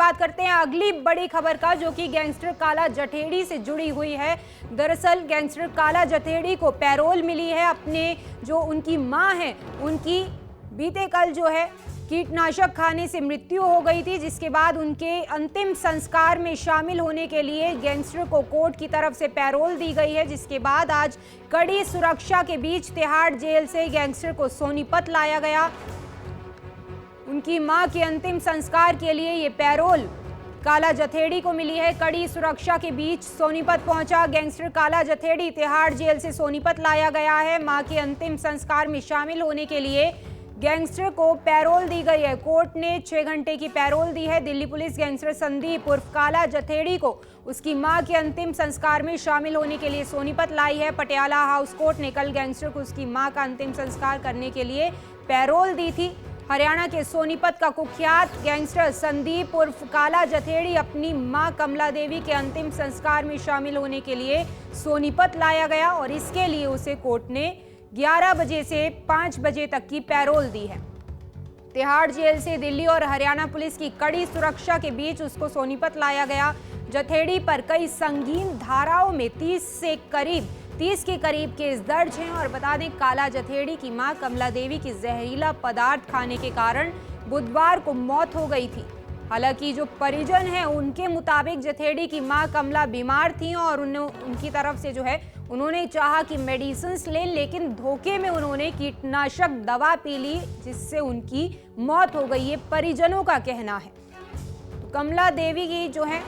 बात करते हैं अगली बड़ी खबर का, जो कि गैंगस्टर काला जठेड़ी से जुड़ी हुई है। दरअसल गैंगस्टर काला जठेड़ी को पैरोल मिली है। अपने जो उनकी मां है, उनकी बीते कल जो है कीटनाशक खाने से मृत्यु हो गई थी, जिसके बाद उनके अंतिम संस्कार में शामिल होने के लिए गैंगस्टर को कोर्ट की तरफ से पैरोल दी गई है। जिसके बाद आज कड़ी सुरक्षा के बीच तिहाड़ जेल से गैंगस्टर को सोनीपत लाया गया। उनकी मां के अंतिम संस्कार के लिए ये पैरोल काला जठेड़ी को मिली है। कड़ी सुरक्षा के बीच सोनीपत पहुंचा गैंगस्टर काला जठेड़ी तिहाड़ जेल से सोनीपत लाया गया है। मां के अंतिम संस्कार में शामिल होने के लिए गैंगस्टर को पैरोल दी गई है। कोर्ट ने 6 घंटे की पैरोल दी है। दिल्ली पुलिस गैंगस्टर संदीप उर्फ काला जठेड़ी को उसकी मां के अंतिम संस्कार में शामिल होने के लिए सोनीपत लाई है। पटियाला हाउस कोर्ट ने कल गैंगस्टर को उसकी मां का अंतिम संस्कार करने के लिए पैरोल दी थी। हरियाणा के सोनीपत का कुख्यात गैंगस्टर संदीप उर्फ काला जठेड़ी अपनी मां कमला देवी के अंतिम संस्कार में शामिल होने के लिए सोनीपत लाया गया और इसके लिए उसे कोर्ट ने 11 बजे से 5 बजे तक की पैरोल दी है। तिहाड़ जेल से दिल्ली और हरियाणा पुलिस की कड़ी सुरक्षा के बीच उसको सोनीपत लाया गया। जठेड़ी पर कई संगीन धाराओं में 30 के करीब केस दर्ज हैं और बता दें, काला जठेड़ी की मां कमला देवी की जहरीला पदार्थ खाने के कारण बुधवार को मौत हो गई थी। हालांकि जो परिजन हैं, उनके मुताबिक जठेड़ी की मां कमला बीमार थी और उनकी तरफ से जो है उन्होंने चाहा कि मेडिसिन लें, लेकिन धोखे में उन्होंने कीटनाशक दवा पी ली, जिससे उनकी मौत हो गई। ये परिजनों का कहना है। तो कमला देवी की जो है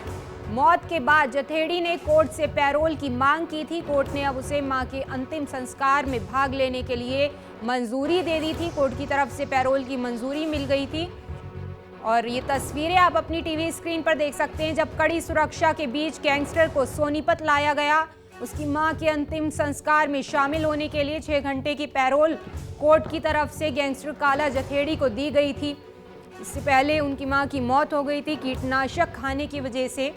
मौत के बाद जठेड़ी ने कोर्ट से पैरोल की मांग की थी। कोर्ट ने अब उसे मां के अंतिम संस्कार में भाग लेने के लिए मंजूरी दे दी थी। कोर्ट की तरफ से पैरोल की मंजूरी मिल गई थी और ये तस्वीरें आप अपनी टीवी स्क्रीन पर देख सकते हैं, जब कड़ी सुरक्षा के बीच गैंगस्टर को सोनीपत लाया गया। उसकी मां के अंतिम संस्कार में शामिल होने के लिए 6 घंटे की पैरोल कोर्ट की तरफ से गैंगस्टर काला जठेड़ी को दी गई थी। इससे पहले उनकी मां की मौत हो गई थी, कीटनाशक खाने की वजह से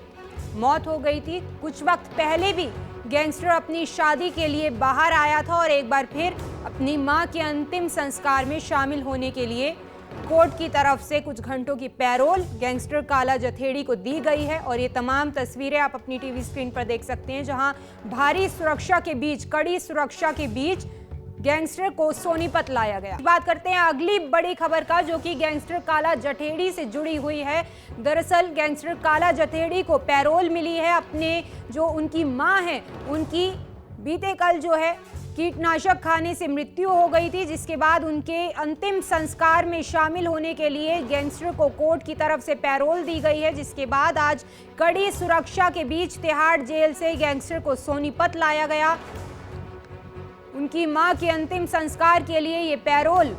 मौत हो गई थी। कुछ वक्त पहले भी गैंगस्टर अपनी शादी के लिए बाहर आया था और एक बार फिर अपनी मां के अंतिम संस्कार में शामिल होने के लिए कोर्ट की तरफ से कुछ घंटों की पैरोल गैंगस्टर काला जठेड़ी को दी गई है। और ये तमाम तस्वीरें आप अपनी टीवी स्क्रीन पर देख सकते हैं, जहां भारी सुरक्षा के बीच, कड़ी सुरक्षा के बीच गैंगस्टर को सोनीपत लाया गया। बात करते हैं अगली बड़ी खबर का, जो कि गैंगस्टर काला जठेड़ी से जुड़ी हुई है। दरअसल गैंगस्टर काला जठेड़ी को पैरोल मिली है। अपने जो उनकी मां है, उनकी बीते कल जो है कीटनाशक खाने से मृत्यु हो गई थी, जिसके बाद उनके अंतिम संस्कार में शामिल होने के लिए गैंगस्टर को कोर्ट की तरफ से पैरोल दी गई है। जिसके बाद आज कड़ी सुरक्षा के बीच तिहाड़ जेल से गैंगस्टर को सोनीपत लाया गया। उनकी मां के अंतिम संस्कार के लिए ये पैरोल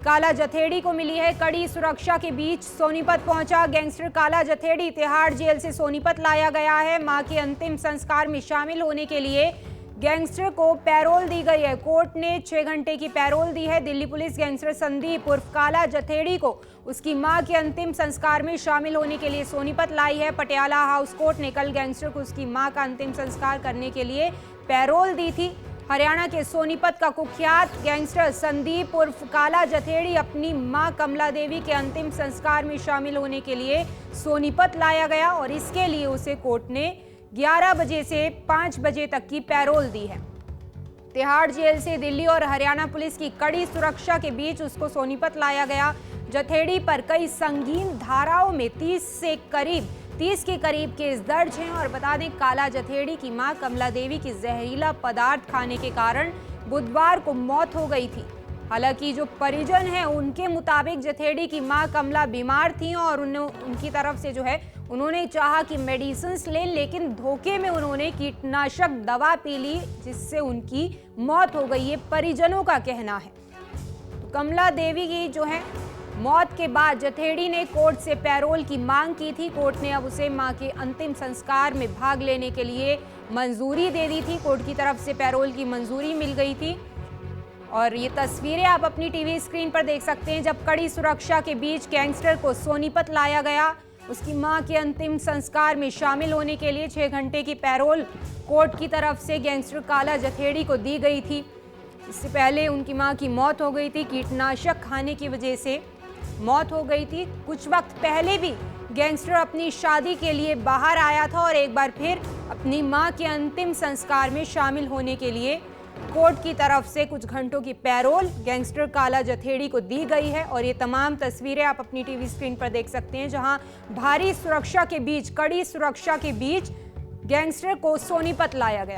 काला जठेड़ी को मिली है। कड़ी सुरक्षा के बीच सोनीपत पहुंचा गैंगस्टर काला जठेड़ी तिहाड़ जेल से सोनीपत लाया गया है। मां के अंतिम संस्कार में शामिल होने के लिए गैंगस्टर को पैरोल दी गई है। कोर्ट ने 6 घंटे की पैरोल दी है। दिल्ली पुलिस गैंगस्टर संदीप उर्फ काला जठेड़ी को उसकी मां के अंतिम संस्कार में शामिल होने के लिए सोनीपत लाई है। पटियाला हाउस कोर्ट ने कल गैंगस्टर को उसकी मां का अंतिम संस्कार करने के लिए पैरोल दी थी। हरियाणा के सोनीपत का कुख्यात गैंगस्टर संदीप उर्फ काला जठेड़ी अपनी मां कमला देवी के अंतिम संस्कार में शामिल होने के लिए सोनीपत लाया गया और इसके लिए उसे कोर्ट ने 11 बजे से 5 बजे तक की पैरोल दी है। तिहाड़ जेल से दिल्ली और हरियाणा पुलिस की कड़ी सुरक्षा के बीच उसको सोनीपत लाया गया। जठेड़ी पर कई संगीन धाराओं में 30 के करीब केस दर्ज हैं और बता दें, काला जठेड़ी की मां कमला देवी की जहरीला पदार्थ खाने के कारण बुधवार को मौत हो गई थी। हालांकि जो परिजन हैं, उनके मुताबिक जठेड़ी की मां कमला बीमार थी और उनकी तरफ से जो है उन्होंने चाहा कि मेडिसिन लें, लेकिन धोखे में उन्होंने कीटनाशक दवा पी ली, जिससे उनकी मौत हो गई। ये परिजनों का कहना है। तो कमला देवी की जो है मौत के बाद जठेड़ी ने कोर्ट से पैरोल की मांग की थी। कोर्ट ने अब उसे मां के अंतिम संस्कार में भाग लेने के लिए मंजूरी दे दी थी। कोर्ट की तरफ से पैरोल की मंजूरी मिल गई थी और ये तस्वीरें आप अपनी टीवी स्क्रीन पर देख सकते हैं, जब कड़ी सुरक्षा के बीच गैंगस्टर को सोनीपत लाया गया। उसकी मां के अंतिम संस्कार में शामिल होने के लिए 6 घंटे की पैरोल कोर्ट की तरफ से गैंगस्टर काला जठेड़ी को दी गई थी। इससे पहले उनकी मां की मौत हो गई थी, कीटनाशक खाने की वजह से मौत हो गई थी। कुछ वक्त पहले भी गैंगस्टर अपनी शादी के लिए बाहर आया था और एक बार फिर अपनी मां के अंतिम संस्कार में शामिल होने के लिए कोर्ट की तरफ से कुछ घंटों की पैरोल गैंगस्टर काला जथेड़ी को दी गई है। और ये तमाम तस्वीरें आप अपनी टीवी स्क्रीन पर देख सकते हैं, जहां भारी सुरक्षा के बीच, कड़ी सुरक्षा के बीच गैंगस्टर को सोनीपत लाया गया।